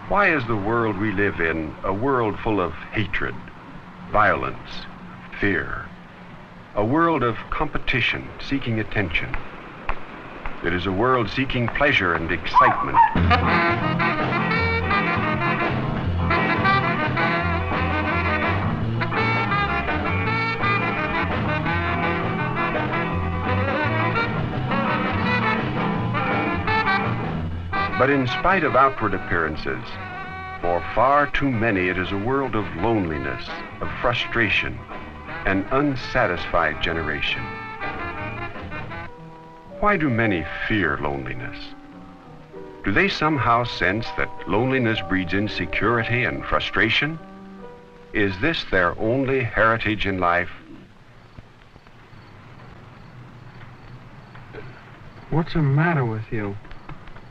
Why is the world we live in a world full of hatred, violence, fear? A world of competition, seeking attention. It is a world seeking pleasure and excitement. But in spite of outward appearances, for far too many it is a world of loneliness, of frustration, an unsatisfied generation. Why do many fear loneliness? Do they somehow sense that loneliness breeds insecurity and frustration? Is this their only heritage in life? What's the matter with you?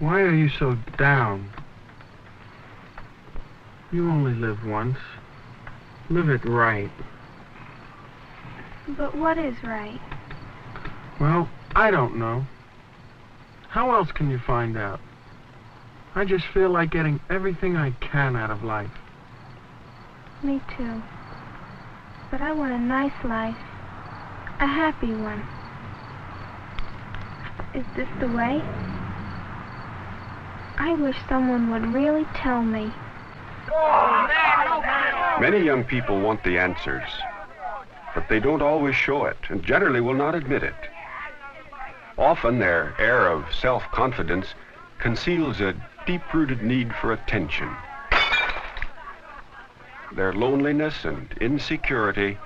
Why are you so down? You only live once. Live it right. But what is right? Well, I don't know. How else can you find out? I just feel like getting everything I can out of life. Me too. But I want a nice life. A happy one. Is this the way? I wish someone would really tell me. Many young people want the answers, but they don't always show it, and generally will not admit it. Often their air of self-confidence conceals a deep-rooted need for attention. Their loneliness and insecurity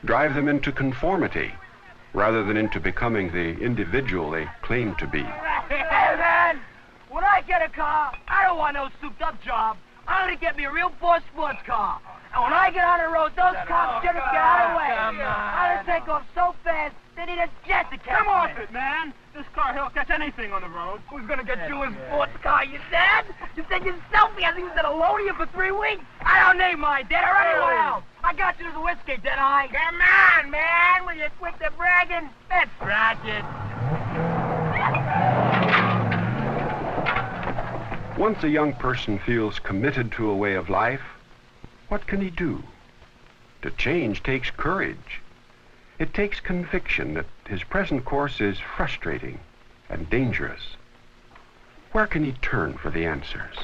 drive them into conformity, rather than into becoming the individual they claim to be. Hey, man! When I get a car, I don't want no souped-up job. I'm gonna get me a real boss sports car. And when I get on the road, those cops just get out of the way. I'm gonna take off so fast, they need a jet to catch me. Come off it, man. This car, he'll catch anything on the road. Who's gonna get you a sports car, you said? You said yourself he hasn't used an Alonia for 3 weeks. I don't need mine, Dad, or anyone else. I got you to the whiskey, didn't I? Come on, man. Will you quit the bragging? Let's scratch it. Once a young person feels committed to a way of life, what can he do? To change takes courage. It takes conviction that his present course is frustrating and dangerous. Where can he turn for the answers?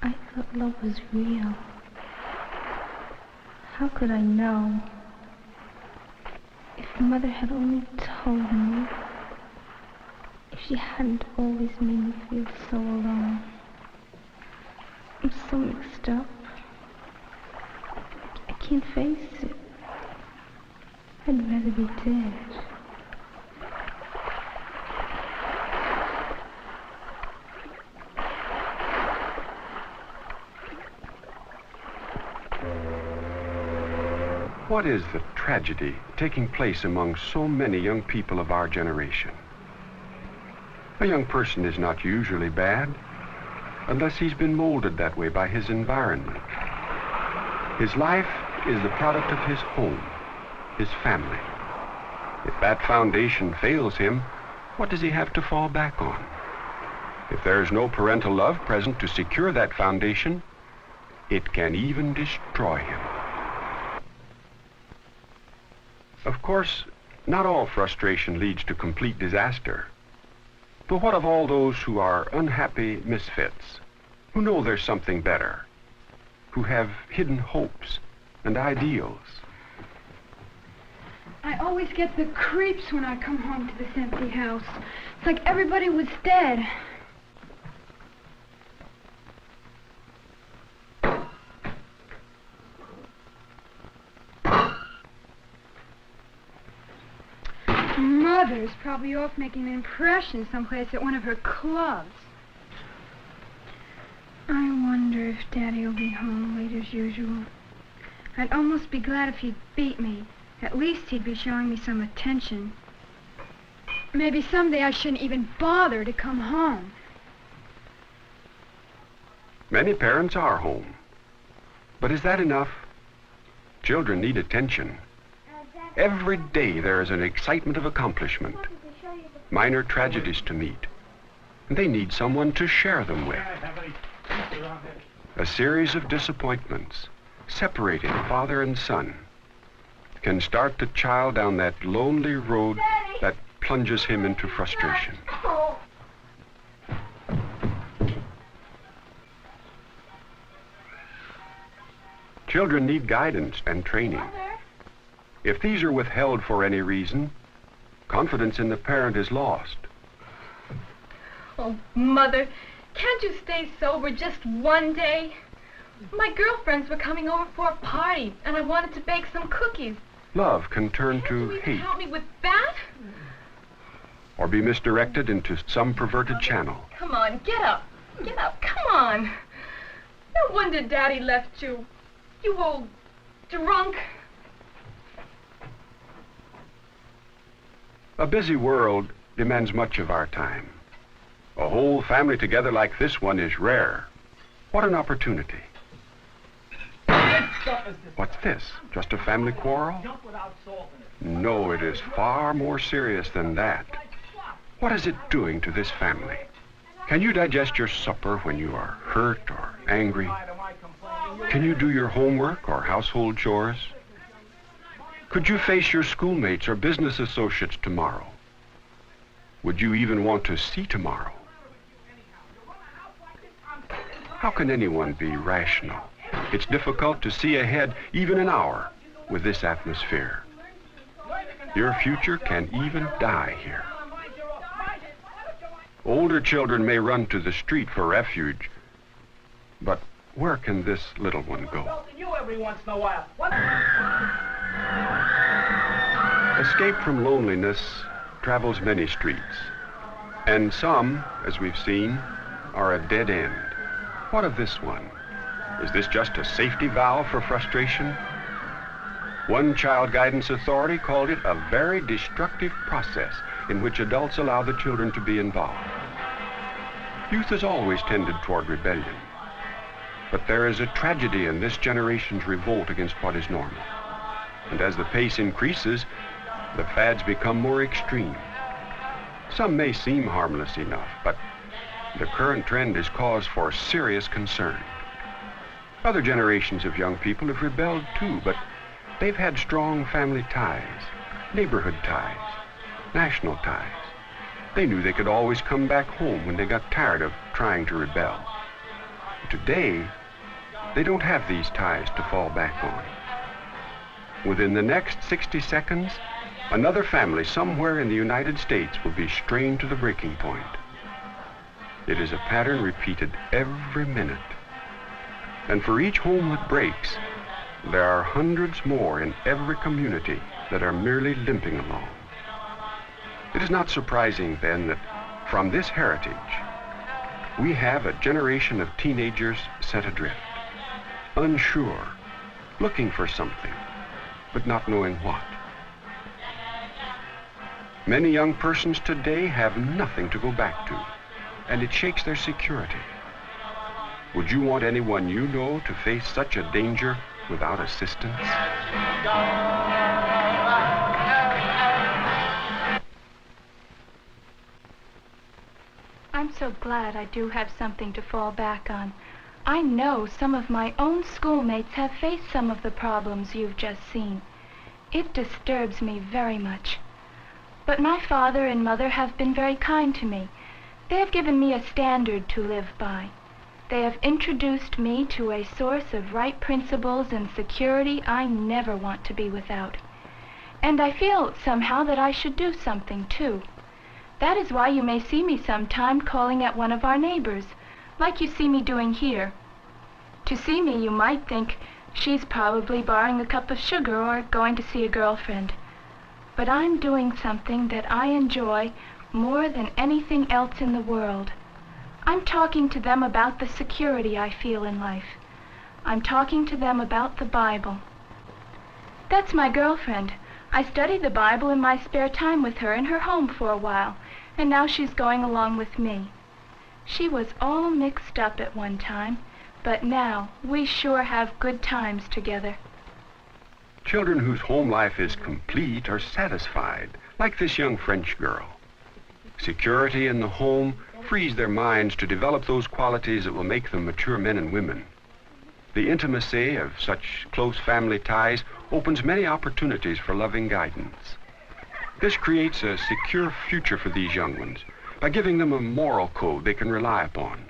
I thought love was real. How could I know? If Mother had only told me. If she hadn't always made me feel so alone. I'm so mixed up. I can't face it. I'd rather be dead. What is the tragedy taking place among so many young people of our generation? A young person is not usually bad unless he's been molded that way by his environment. His life is the product of his home, his family. If that foundation fails him, what does he have to fall back on? If there is no parental love present to secure that foundation, it can even destroy him. Of course, not all frustration leads to complete disaster. But what of all those who are unhappy misfits, who know there's something better, who have hidden hopes and ideals? I always get the creeps when I come home to this empty house. It's like everybody was dead. Mother's probably off making an impression someplace at one of her clubs. I wonder if Daddy will be home late as usual. I'd almost be glad if he'd beat me. At least he'd be showing me some attention. Maybe someday I shouldn't even bother to come home. Many parents are home. But is that enough? Children need attention. Every day there is an excitement of accomplishment, minor tragedies to meet, and they need someone to share them with. A series of disappointments, separating father and son, can start the child down that lonely road that plunges him into frustration. Children need guidance and training. If these are withheld for any reason, confidence in the parent is lost. Oh, Mother, can't you stay sober just one day? My girlfriends were coming over for a party, and I wanted to bake some cookies. Love can turn to Can't you hate even help me with that? or be misdirected into some perverted channel. Come on, get up. Get up, come on. No wonder Daddy left you. You old drunk. A busy world demands much of our time. A whole family together like this one is rare. What an opportunity. What's this? Just a family quarrel? No, it is far more serious than that. What is it doing to this family? Can you digest your supper when you are hurt or angry? Can you do your homework or household chores? Could you face your schoolmates or business associates tomorrow? Would you even want to see tomorrow? How can anyone be rational? It's difficult to see ahead even an hour with this atmosphere. Your future can even die here. Older children may run to the street for refuge, but where can this little one go? Escape from loneliness travels many streets, and some, as we've seen, are a dead end. What of this one? Is this just a safety valve for frustration? One child guidance authority called it a very destructive process in which adults allow the children to be involved. Youth has always tended toward rebellion, but there is a tragedy in this generation's revolt against what is normal. And as the pace increases, the fads become more extreme. Some may seem harmless enough, but the current trend is cause for serious concern. Other generations of young people have rebelled too, but they've had strong family ties, neighborhood ties, national ties. They knew they could always come back home when they got tired of trying to rebel. Today, they don't have these ties to fall back on. Within the next 60 seconds, another family somewhere in the United States will be strained to the breaking point. It is a pattern repeated every minute. And for each home that breaks, there are hundreds more in every community that are merely limping along. It is not surprising, then, that from this heritage, we have a generation of teenagers set adrift, unsure, looking for something, but not knowing what. Many young persons today have nothing to go back to, and it shakes their security. Would you want anyone you know to face such a danger without assistance? I'm so glad I do have something to fall back on. I know some of my own schoolmates have faced some of the problems you've just seen. It disturbs me very much. But my father and mother have been very kind to me. They have given me a standard to live by. They have introduced me to a source of right principles and security I never want to be without. And I feel somehow that I should do something too. That is why you may see me sometime calling at one of our neighbors, like you see me doing here. To see me, you might think she's probably borrowing a cup of sugar or going to see a girlfriend. But I'm doing something that I enjoy more than anything else in the world. I'm talking to them about the security I feel in life. I'm talking to them about the Bible. That's my girlfriend. I studied the Bible in my spare time with her in her home for a while, and now she's going along with me. She was all mixed up at one time, But now, we sure have good times together. Children whose home life is complete are satisfied, like this young French girl. Security in the home frees their minds to develop those qualities that will make them mature men and women. The intimacy of such close family ties opens many opportunities for loving guidance. This creates a secure future for these young ones by giving them a moral code they can rely upon.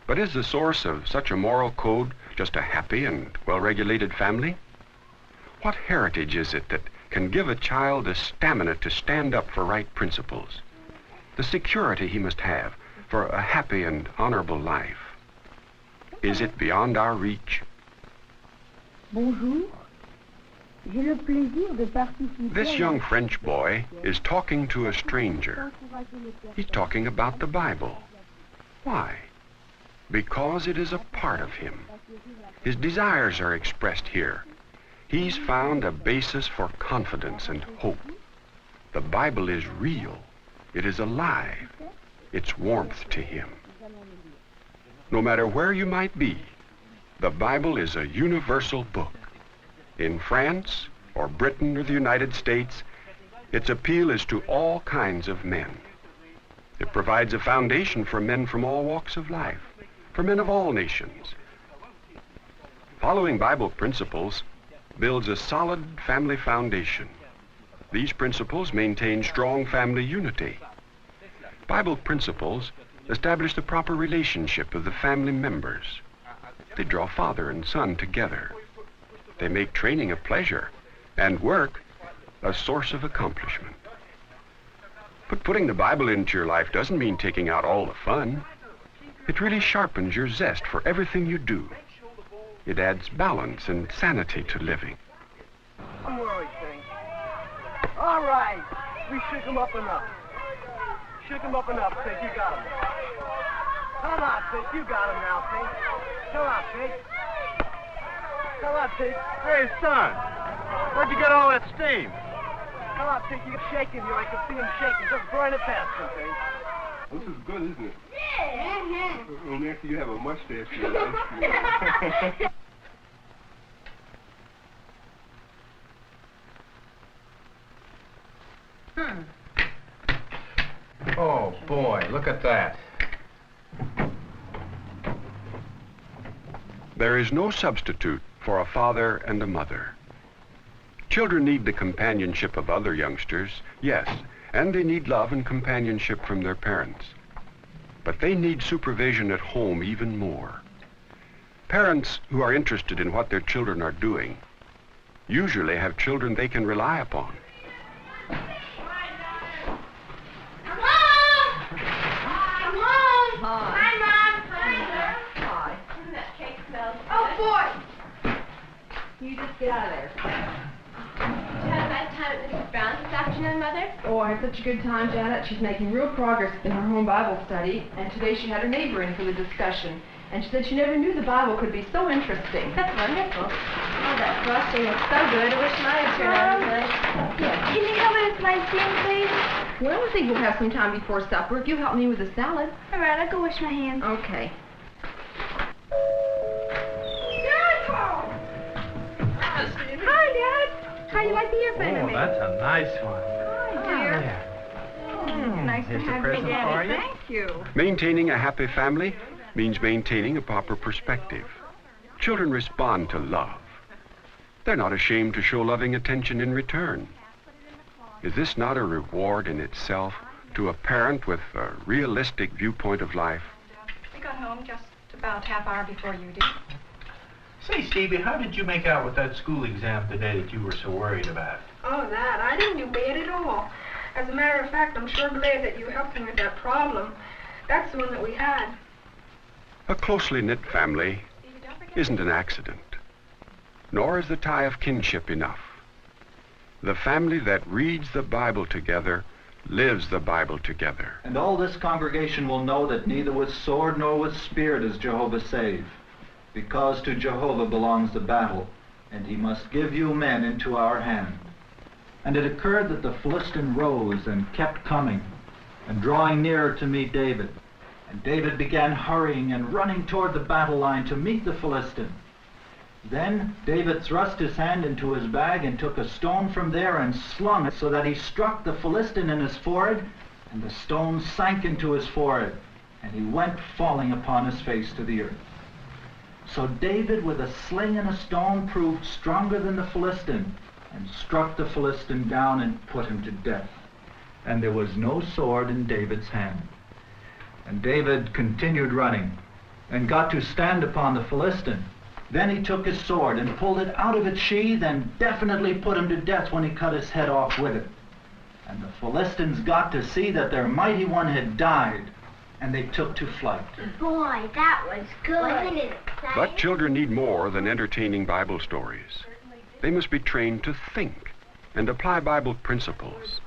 But is the source of such a moral code just a happy and well-regulated family? What heritage is it that can give a child the stamina to stand up for right principles, the security he must have for a happy and honorable life? Is it beyond our reach? Bonjour. J'ai le plaisir de participer. This young French boy is talking to a stranger. He's talking about the Bible. Why? Because it is a part of him. His desires are expressed here. He's found a basis for confidence and hope. The Bible is real. It is alive. It's warmth to him. No matter where you might be, the Bible is a universal book. In France, or Britain, or the United States, its appeal is to all kinds of men. It provides a foundation for men from all walks of life, for men of all nations. Following Bible principles builds a solid family foundation. These principles maintain strong family unity. Bible principles establish the proper relationship of the family members. They draw father and son together. They make training a pleasure and work a source of accomplishment. But putting the Bible into your life doesn't mean taking out all the fun. It really sharpens your zest for everything you do. It adds balance and sanity to living. I'm worried, Pink. All right. We shook him up enough. Shook him up enough, Pink. You got him. Come on, Pink. You got him now, Pink. Come on, Pink. Come on, Pink. Hey, son, where'd you get all that steam? Come on, Pink. You're shaking here. I can see him shaking. Just burn it past him, Pink. This is good, isn't it? Yeah. Only after you have a mustache. You know. Oh, boy, look at that. There is no substitute for a father and a mother. Children need the companionship of other youngsters, yes, and they need love and companionship from their parents. But they need supervision at home even more. Parents who are interested in what their children are doing usually have children they can rely upon. You just get out of there. Did you have a nice time at Mrs. Brown's this afternoon, Mother? Oh, I had such a good time, Janet. She's making real progress in her home Bible study, and today she had her neighbor in for the discussion. And she said she never knew the Bible could be so interesting. That's wonderful. Oh, that frosting looks so good. I wish mine had turned out as nice. Yes. Can you help me with my steam, please? Well, I think we'll have some time before supper if you help me with the salad. All right, I'll go wash my hands. Okay. Hi, Dad. How you like the airplane I Oh, made? that's a nice one. Hi, dear. Nice to Here's the have you, present for Daddy. you. Thank you. Maintaining a happy family means maintaining a proper perspective. Children respond to love. They're not ashamed to show loving attention in return. Is this not a reward in itself to a parent with a realistic viewpoint of life? We got home just about half hour before you did. Say, Stevie, how did you make out with that school exam today that you were so worried about? Oh, that. I didn't do bad at all. As a matter of fact, I'm sure glad that you helped me with that problem. That's the one that we had. A closely knit family isn't an accident, nor is the tie of kinship enough. The family that reads the Bible together lives the Bible together. And all this congregation will know that neither with sword nor with spear does Jehovah save, because to Jehovah belongs the battle, and he must give you men into our hand. And it occurred that the Philistine rose and kept coming, and drawing nearer to meet David. And David began hurrying and running toward the battle line to meet the Philistine. Then David thrust his hand into his bag and took a stone from there and slung it so that he struck the Philistine in his forehead, and the stone sank into his forehead, and he went falling upon his face to the earth. So David, with a sling and a stone, proved stronger than the Philistine, and struck the Philistine down and put him to death. And there was no sword in David's hand. And David continued running, and got to stand upon the Philistine. Then he took his sword and pulled it out of its sheath, and definitely put him to death when he cut his head off with it. And the Philistines got to see that their mighty one had died, and they took to flight. Boy, that was good. Wasn't it exciting? But children need more than entertaining Bible stories. They must be trained to think and apply Bible principles.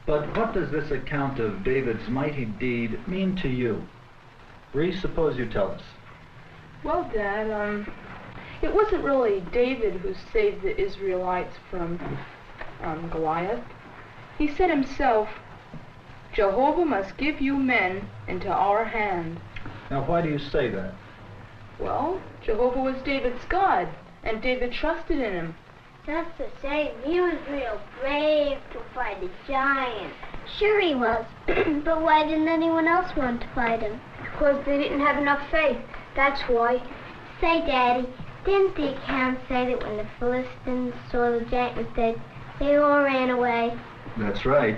But what does this account of David's mighty deed mean to you? Reese, suppose you tell us. Well, Dad, it wasn't really David who saved the Israelites from Goliath. He said himself, "Jehovah must give you men into our hand." Now, why do you say that? Well, Jehovah was David's God, and David trusted in him. That's the same. He was real brave to fight a giant. Sure he was. But why didn't anyone else want to fight him? Because they didn't have enough faith. That's why. Say, Daddy, didn't the account say that when the Philistines saw the giant was dead, they all ran away? That's right.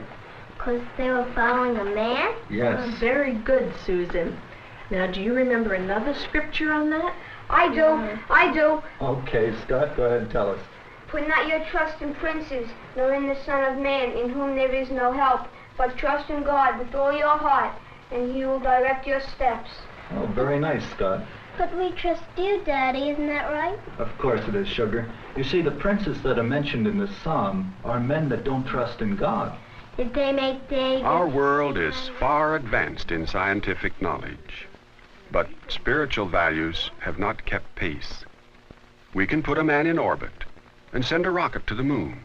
Because they were following a man? Yes. Very good, Susan. Now, do you remember another scripture on that? I do. Okay, Scott, go ahead and tell us. Put not your trust in princes, nor in the Son of Man, in whom there is no help, but trust in God with all your heart, and he will direct your steps. Oh, very nice, Scott. But we trust you, Daddy, isn't that right? Of course it is, Sugar. You see, the princes that are mentioned in this psalm are men that don't trust in God. Did they make David? Our world is far advanced in scientific knowledge, but spiritual values have not kept pace. We can put a man in orbit and send a rocket to the moon.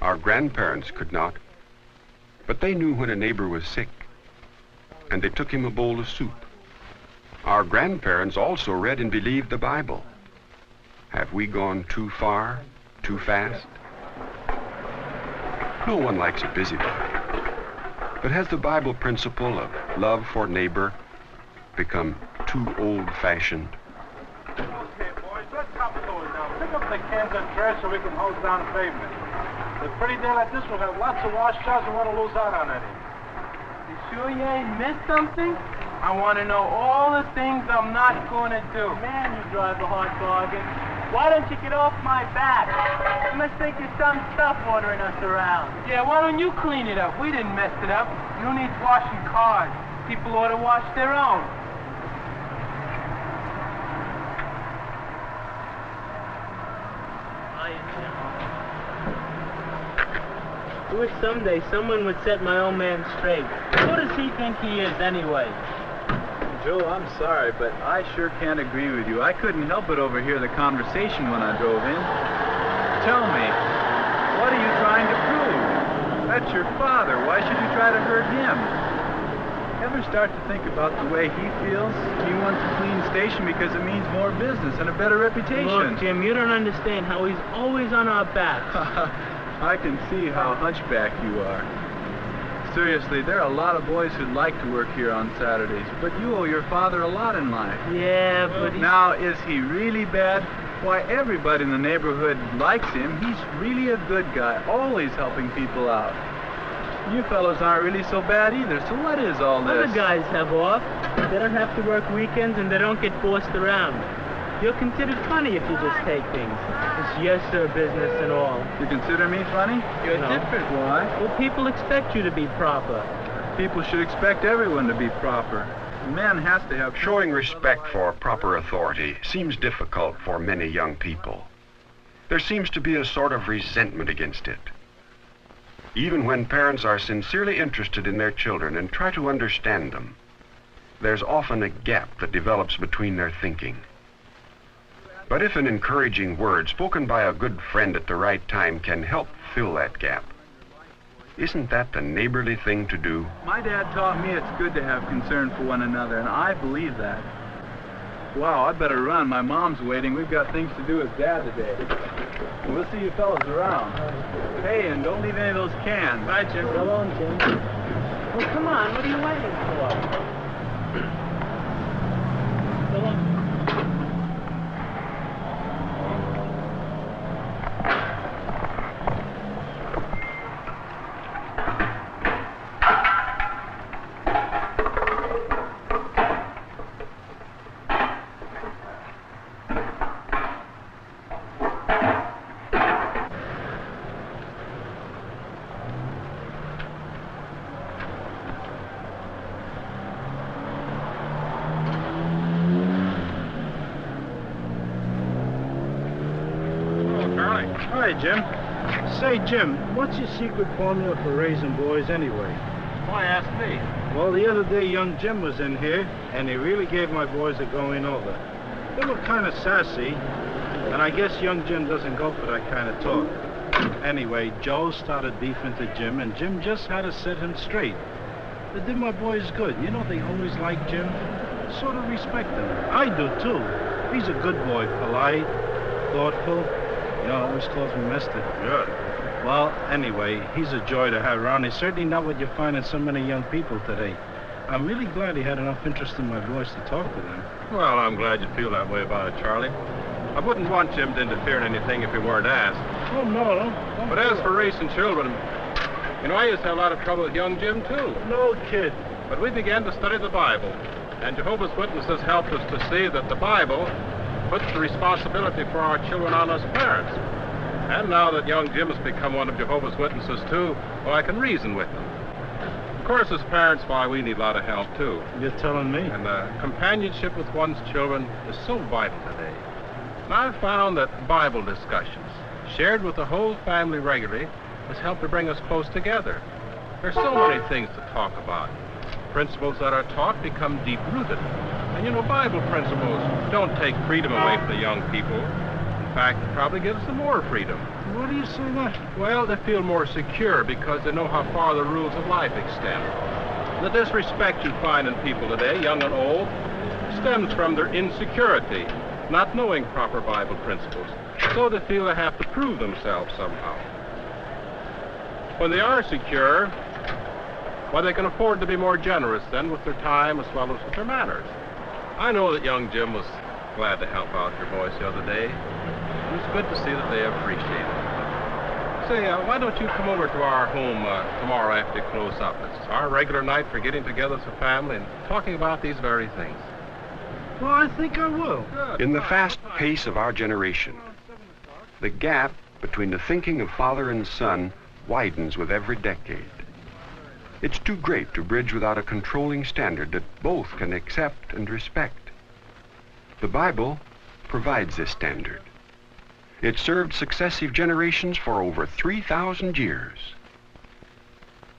Our grandparents could not, but they knew when a neighbor was sick, and they took him a bowl of soup. Our grandparents also read and believed the Bible. Have we gone too far, too fast? No one likes a busybody. But has the Bible principle of love for neighbor become too old-fashioned? Okay, boys, let's hop forward now. Pick up the cans and trash so we can hose down the pavement. A pretty day like this will have lots of wash jobs and want to lose out on any. You sure you ain't missed something? I want to know all the things I'm not going to do. Man, you drive a hard bargain. Why don't you get off my back? You must think you're some stuff ordering us around. Yeah, why don't you clean it up? We didn't mess it up. You need washing cars. People ought to wash their own. I wish someday someone would set my old man straight. Who does he think he is anyway? Joe, I'm sorry, but I sure can't agree with you. I couldn't help but overhear the conversation when I drove in. Tell me, what are you trying to prove? That's your father. Why should you try to hurt him? Ever start to think about the way he feels? He wants a clean station because it means more business and a better reputation. Look, Jim, you don't understand how he's always on our backs. I can see how hunchback you are. Seriously, there are a lot of boys who'd like to work here on Saturdays, but you owe your father a lot in life. Yeah, but Now, is he really bad? Why, everybody in the neighborhood likes him. He's really a good guy, always helping people out. You fellows aren't really so bad either, so what is all this? Other guys have off. They don't have to work weekends and they don't get bossed around. You're considered funny if you just take things. It's yes, sir business and all. You consider me funny? You're different. Why? Well, people expect you to be proper. People should expect everyone to be proper. A man has to have... Showing respect for proper authority seems difficult for many young people. There seems to be a sort of resentment against it. Even when parents are sincerely interested in their children and try to understand them, there's often a gap that develops between their thinking. But if an encouraging word spoken by a good friend at the right time can help fill that gap, Isn't that the neighborly thing to do? My dad taught me it's good to have concern for one another, and I believe that. Wow, I'd better run. My mom's waiting. We've got things to do with Dad today. We'll see you fellas around. Hey, and don't leave any of those cans. Bye, Jim. So long, Jim. Well, come on. What are you waiting for? So long. Hi, Jim. Say, Jim, what's your secret formula for raising boys anyway? Why ask me? Well, the other day, young Jim was in here, and he really gave my boys a going over. They were kind of sassy, and I guess young Jim doesn't go for that kind of talk. Anyway, Joe started beefing to Jim, and Jim just had to set him straight. It did my boys good. You know, they always liked Jim, sort of respect him. I do, too. He's a good boy, polite, thoughtful. You know, always calls me mister. Good. Well, anyway, he's a joy to have around. He's certainly not what you find in so many young people today. I'm really glad he had enough interest in my boys to talk to them. Well, I'm glad you feel that way about it, Charlie. I wouldn't want Jim to interfere in anything if he weren't asked. Oh, no. But as for raising children, you know, I used to have a lot of trouble with young Jim, too. No kid. But we began to study the Bible, and Jehovah's Witnesses helped us to see that the Bible puts the responsibility for our children on us parents. And now that young Jim has become one of Jehovah's Witnesses, too, well, I can reason with him. Of course, as parents, why, we need a lot of help, too. You're telling me? And companionship with one's children is so vital today. And I've found that Bible discussions, shared with the whole family regularly, has helped to bring us close together. There's so many things to talk about. Principles that are taught become deep-rooted. And, you know, Bible principles don't take freedom away from the young people. In fact, it probably gives them more freedom. What do you say that? Well, they feel more secure because they know how far the rules of life extend. The disrespect you find in people today, young and old, stems from their insecurity, not knowing proper Bible principles. So they feel they have to prove themselves somehow. When they are secure, well, they can afford to be more generous then with their time as well as with their manners. I know that young Jim was glad to help out your boys the other day. It was good to see that they appreciate it. Say, why don't you come over to our home tomorrow after you close up? It's our regular night for getting together as a family and talking about these very things. Well, I think I will. Good. In the fast pace of our generation, the gap between the thinking of father and son widens with every decade. It's too great to bridge without a controlling standard that both can accept and respect. The Bible provides this standard. It served successive generations for over 3,000 years.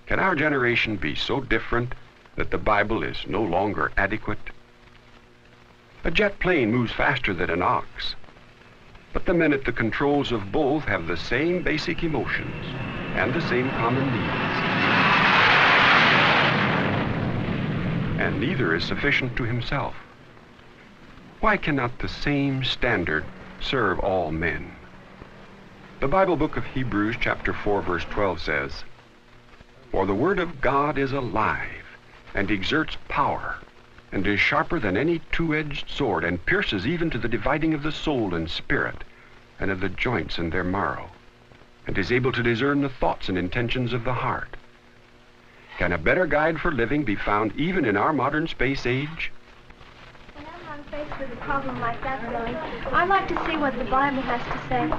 Can our generation be so different that the Bible is no longer adequate? A jet plane moves faster than an ox, but the men at the controls of both have the same basic emotions and the same common needs. And neither is sufficient to himself. Why cannot the same standard serve all men? The Bible book of Hebrews chapter 4 verse 12 says, "For the word of God is alive and exerts power and is sharper than any two-edged sword and pierces even to the dividing of the soul and spirit and of the joints and their marrow and is able to discern the thoughts and intentions of the heart." Can a better guide for living be found even in our modern space age? Whenever I'm faced with a problem like that, Billy, I like to see what the Bible has to say.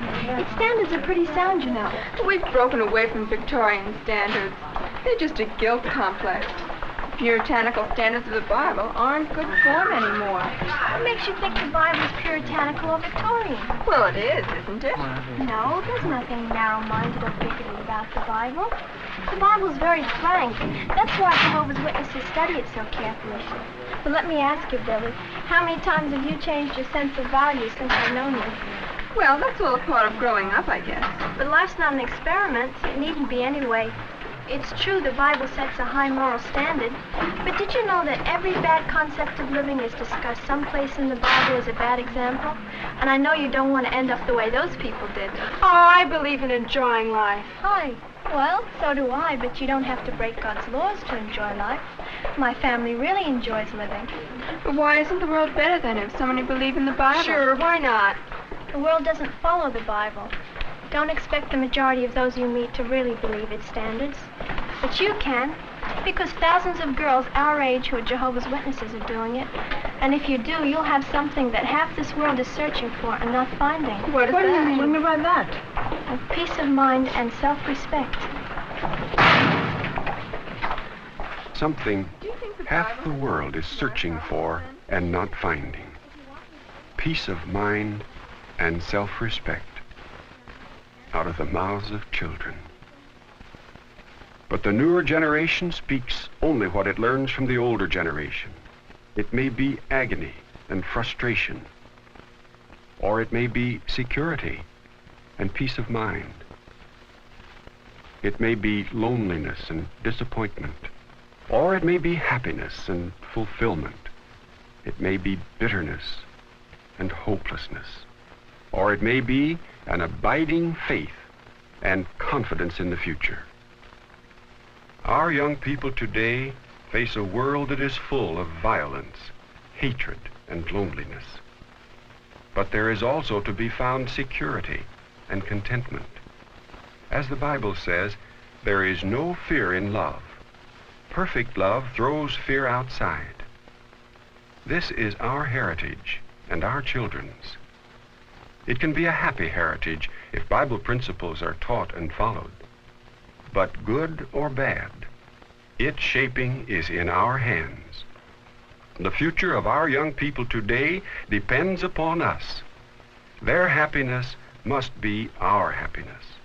Its standards are pretty sound, you know. We've broken away from Victorian standards. They're just a guilt complex. Puritanical standards of the Bible aren't good form anymore. What makes you think the Bible is puritanical or Victorian? Well, it is, isn't it? No, there's nothing narrow-minded or bigoted about the Bible. The Bible's very frank. That's why Jehovah's Witnesses study it so carefully. But let me ask you, Billy, how many times have you changed your sense of value since I've known you? Well, that's all a part of growing up, I guess. But life's not an experiment. It needn't be anyway. It's true the Bible sets a high moral standard, but did you know that every bad concept of living is discussed someplace in the Bible as a bad example? And I know you don't want to end up the way those people did. Oh, I believe in enjoying life. Hi. Well, so do I, but you don't have to break God's laws to enjoy life. My family really enjoys living. But why isn't the world better then if so many believe in the Bible? Sure, why not? The world doesn't follow the Bible. Don't expect the majority of those you meet to really believe its standards. But you can, because thousands of girls our age who are Jehovah's Witnesses are doing it. And if you do, you'll have something that half this world is searching for and not finding. What do you mean? What do you mean by that? A peace of mind and self-respect. Something half the world is searching for and not finding. Peace of mind and self-respect out of the mouths of children. But the newer generation speaks only what it learns from the older generation. It may be agony and frustration, or it may be security and peace of mind. It may be loneliness and disappointment, or it may be happiness and fulfillment. It may be bitterness and hopelessness, or it may be an abiding faith and confidence in the future. Our young people today face a world that is full of violence, hatred, and loneliness. But there is also to be found security and contentment. As the Bible says, there is no fear in love. Perfect love throws fear outside. This is our heritage and our children's. It can be a happy heritage if Bible principles are taught and followed. But good or bad, its shaping is in our hands. The future of our young people today depends upon us. Their happiness must be our happiness.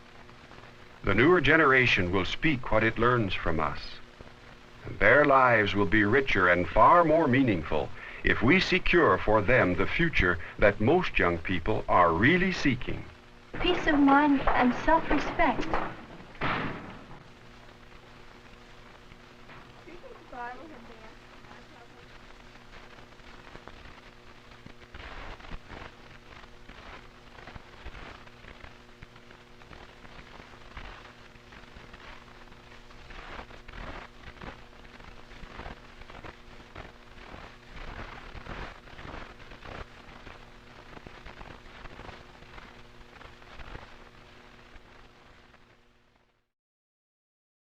The newer generation will speak what it learns from us. And their lives will be richer and far more meaningful if we secure for them the future that most young people are really seeking. Peace of mind and self-respect.